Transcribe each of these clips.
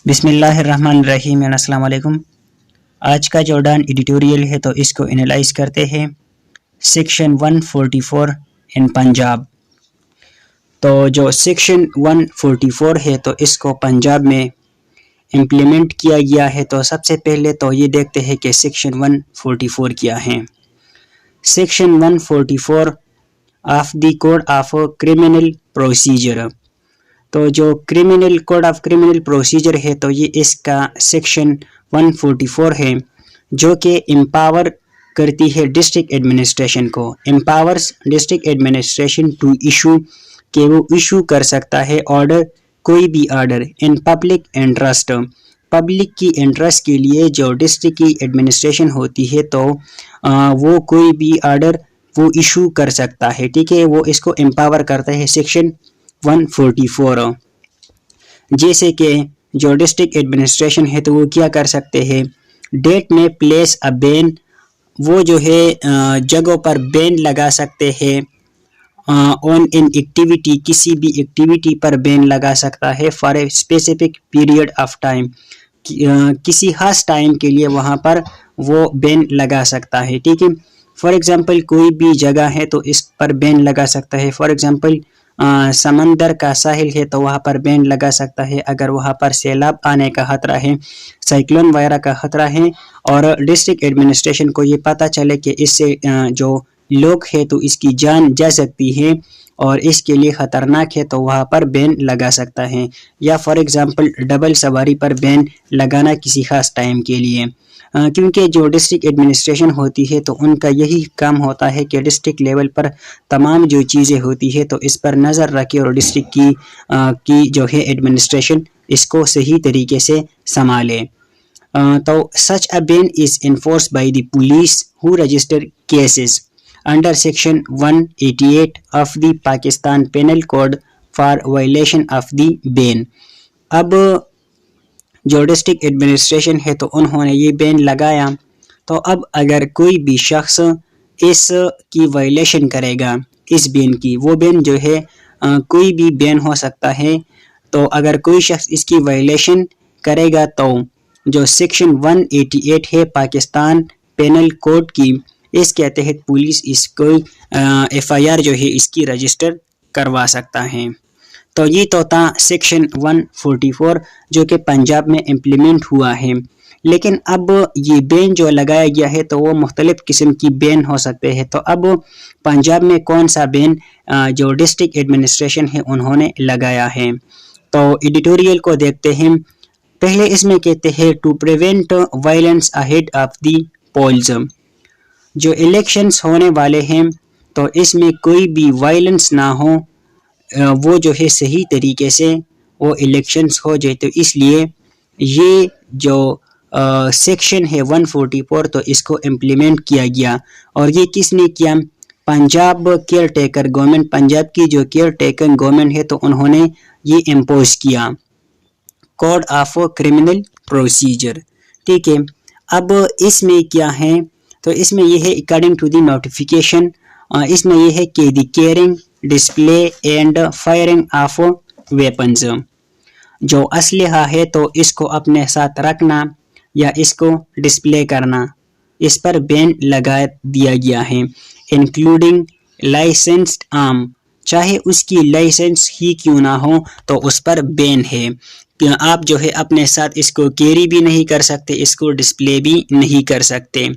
بسم اللہ الرحمن الرحیم السلام علیکم۔ آج کا جو ڈان ایڈیٹوریل ہے تو اس کو انالائز کرتے ہیں سیکشن 144 ان پنجاب۔ تو جو سیکشن 144 ہے تو اس کو پنجاب میں امپلیمنٹ کیا گیا ہے۔ تو سب سے پہلے تو یہ دیکھتے ہیں کہ سیکشن 144 کیا ہے۔ Section 144 of the code of criminal procedure, تو جو criminal code of criminal procedure ہے تو یہ اس کا سیکشن 144 ہے، جو کہ امپاور کرتی ہے ڈسٹرکٹ ایڈمنسٹریشن کو، empowers district administration to issue, کہ وہ ایشو کر سکتا ہے آرڈر، کوئی بھی order in public interest, public کی انٹرسٹ کے لیے جو ڈسٹرکٹ کی ایڈمنسٹریشن ہوتی ہے تو وہ کوئی بھی آرڈر وہ ایشو کر سکتا ہے، ٹھیک ہے، وہ اس کو امپاور کرتا ہے سیکشن 144۔ جیسے کہ جو ڈسٹرکٹ ایڈمنسٹریشن ہے تو وہ کیا کر سکتے ہیں، ڈیٹ میں پلیس اے بین، وہ جو ہے جگہوں پر بین لگا سکتے ہیں، آن ان ایکٹیویٹی، کسی بھی ایکٹیویٹی پر بین لگا سکتا ہے، for a specific period of time, کسی خاص ٹائم کے لیے وہاں پر وہ بین لگا سکتا ہے، ٹھیک ہے۔ فار ایگزامپل کوئی بھی جگہ ہے تو اس پر بین لگا سکتا ہے، فار ایگزامپل سمندر کا ساحل ہے تو وہاں پر بین لگا سکتا ہے، اگر وہاں پر سیلاب آنے کا خطرہ ہے، سائیکلون وغیرہ کا خطرہ ہے، اور ڈسٹرکٹ ایڈمنسٹریشن کو یہ پتہ چلے کہ اس سے جو لوگ ہے تو اس کی جان جا سکتی ہے اور اس کے لیے خطرناک ہے، تو وہاں پر بین لگا سکتا ہے، یا فار ایگزامپل ڈبل سواری پر بین لگانا کسی خاص ٹائم کے لیے، کیونکہ جو ڈسٹرکٹ ایڈمنسٹریشن ہوتی ہے تو ان کا یہی کام ہوتا ہے کہ ڈسٹرکٹ لیول پر تمام جو چیزیں ہوتی ہے تو اس پر نظر رکھے اور ڈسٹرکٹ کی جو ہے ایڈمنسٹریشن اس کو صحیح طریقے سے سنبھالے۔ تو such a ban is enforced by the police who register cases under section 188 of the Pakistan penal code for violation of the ban. اب جو ڈسٹرکٹ ایڈمنسٹریشن ہے تو انہوں نے یہ بین لگایا، تو اب اگر کوئی بھی شخص اس کی وائلیشن کرے گا، اس بین کی، وہ بین جو ہے کوئی بھی بین ہو سکتا ہے، تو اگر کوئی شخص اس کی وائلیشن کرے گا تو جو سیکشن 188 ہے پاکستان پینل کوڈ کی، اس کے تحت پولیس اس کو ایف آئی آر جو ہے اس کی رجسٹر کروا سکتا ہے۔ تو یہ تو تھا سیکشن 144 جو کہ پنجاب میں امپلیمنٹ ہوا ہے، لیکن اب یہ بین جو لگایا گیا ہے تو وہ مختلف قسم کی بین ہو سکتے ہیں۔ تو اب پنجاب میں کون سا بین جو ڈسٹرکٹ ایڈمنسٹریشن ہے انہوں نے لگایا ہے، تو ایڈیٹوریل کو دیکھتے ہیں۔ پہلے اس میں کہتے ہیں to prevent violence ahead of the polls, جو الیکشنز ہونے والے ہیں تو اس میں کوئی بھی وائلنس نہ ہو، وہ جو ہے صحیح طریقے سے وہ الیکشنز ہو جائے، تو اس لیے یہ جو سیکشن ہے 144 تو اس کو امپلیمنٹ کیا گیا۔ اور یہ کس نے کیا؟ Punjab care taker government, Punjab کی جو کیئر ٹیکر گورنمنٹ ہے تو انہوں نے یہ امپوز کیا کوڈ آف کرمنل پروسیجر، ٹھیک ہے۔ اب اس میں کیا ہے، تو اس میں یہ ہے اکارڈنگ ٹو دی نوٹیفیکیشن، اس میں یہ ہے کہ the carrying, display and firing of weapons, جو اسلحہ ہے تو اس کو اپنے ساتھ رکھنا یا اس کو ڈسپلے کرنا، اس پر بین لگا دیا گیا ہے، انکلوڈنگ لائسنسڈ آرم، چاہے اس کی لائسنس ہی کیوں نہ ہو تو اس پر بین ہے، کہ آپ جو ہے اپنے ساتھ اس کو کیری بھی نہیں کر سکتے، اس کو ڈسپلے بھی نہیں کر سکتے۔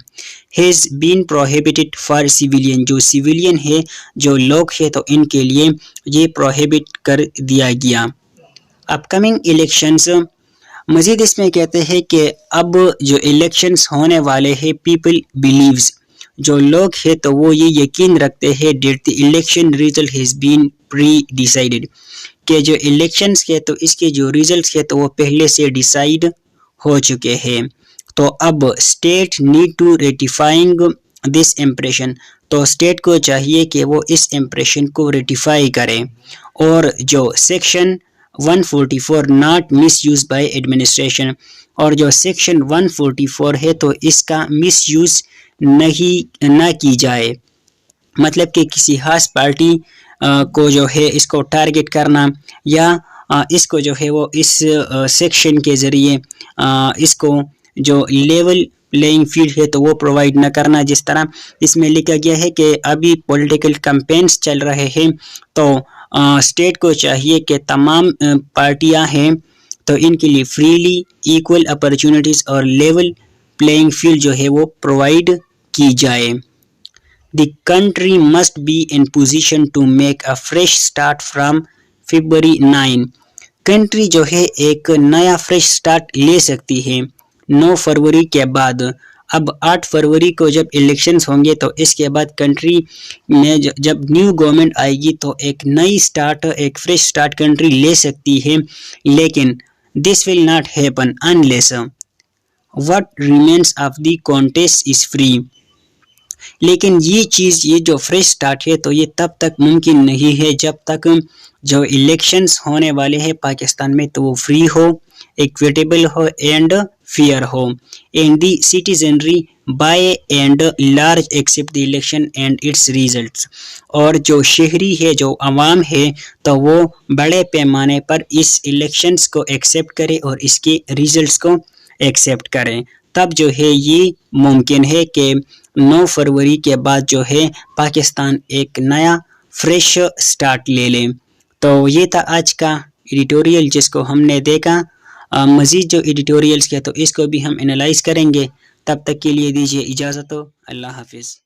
Has been prohibited for civilian, جو سیویلین ہے، جو لوگ ہے تو ان کے لیے یہ پروہیبٹ کر دیا گیا۔ اپ کمنگ الیکشنز، مزید اس میں کہتے ہیں کہ اب جو الیکشنز ہونے والے ہیں، پیپل بیلیوز، جو لوگ ہیں تو وہ یہ یقین رکھتے ہیں that the election result has been pre decided, کہ جو الیکشنز کے تو اس کے جو ریزلٹس ہے تو وہ پہلے سے ڈیسائیڈ ہو چکے ہیں۔ تو اب state need to rectifying this impression, تو اسٹیٹ کو چاہیے کہ وہ اس امپریشن کو ریٹیفائی کرے، اور جو section 144 not miss use by administration, اور جو سیکشن 144 ہے تو اس کا مس یوز نہ کی جائے، مطلب کہ کسی خاص پارٹی کو جو ہے اس کو ٹارگٹ کرنا یا اس کو جو ہے وہ اس سیکشن کے ذریعے اس کو جو لیول پلینگ فیلڈ ہے تو وہ پرووائڈ نہ کرنا، جس طرح اس میں لکھا گیا ہے کہ ابھی پولیٹیکل کمپینس چل رہے ہیں تو اسٹیٹ کو چاہیے کہ تمام پارٹیاں ہیں تو ان کے لیے فریلی ایکول اپرچونٹیز اور لیول پلینگ فیلڈ جو ہے وہ پرووائڈ کی جائے۔ The country must be in position to make a fresh start from February 9۔ Country جو ہے ایک نیا فریش سٹارٹ لے سکتی ہے 9 فروری کے بعد۔ اب 8 فروری کو جب الیکشنز ہوں گے تو اس کے بعد کنٹری میں جب نیو گورنمنٹ آئے گی تو ایک نئی سٹارٹ، ایک فریش سٹارٹ کنٹری لے سکتی ہے، لیکن this will not happen unless what remains of the contest is free۔ لیکن یہ چیز، یہ جو فریش سٹارٹ ہے تو یہ تب تک ممکن نہیں ہے جب تک جو الیکشنز ہونے والے ہیں پاکستان میں تو وہ فری ہو، ایکویٹیبل ہو اینڈ فیئر ہو، and the citizenry by and large accept the election and its results. اور جو شہری ہے، جو عوام ہے تو وہ بڑے پیمانے پر اس الیکشنز کو ایکسپٹ کرے اور اس کے ریزلٹس کو ایکسپٹ کریں، تب جو ہے یہ ممکن ہے کہ 9 فروری کے بعد جو ہے پاکستان ایک نیا فریش سٹارٹ لے لیں۔ تو یہ تھا آج کا ایڈیٹوریل جس کو ہم نے دیکھا۔ مزید جو ایڈیٹوریلز کے تو اس کو بھی ہم انالائز کریں گے۔ تب تک کے لیے دیجیے اجازت، اللہ حافظ۔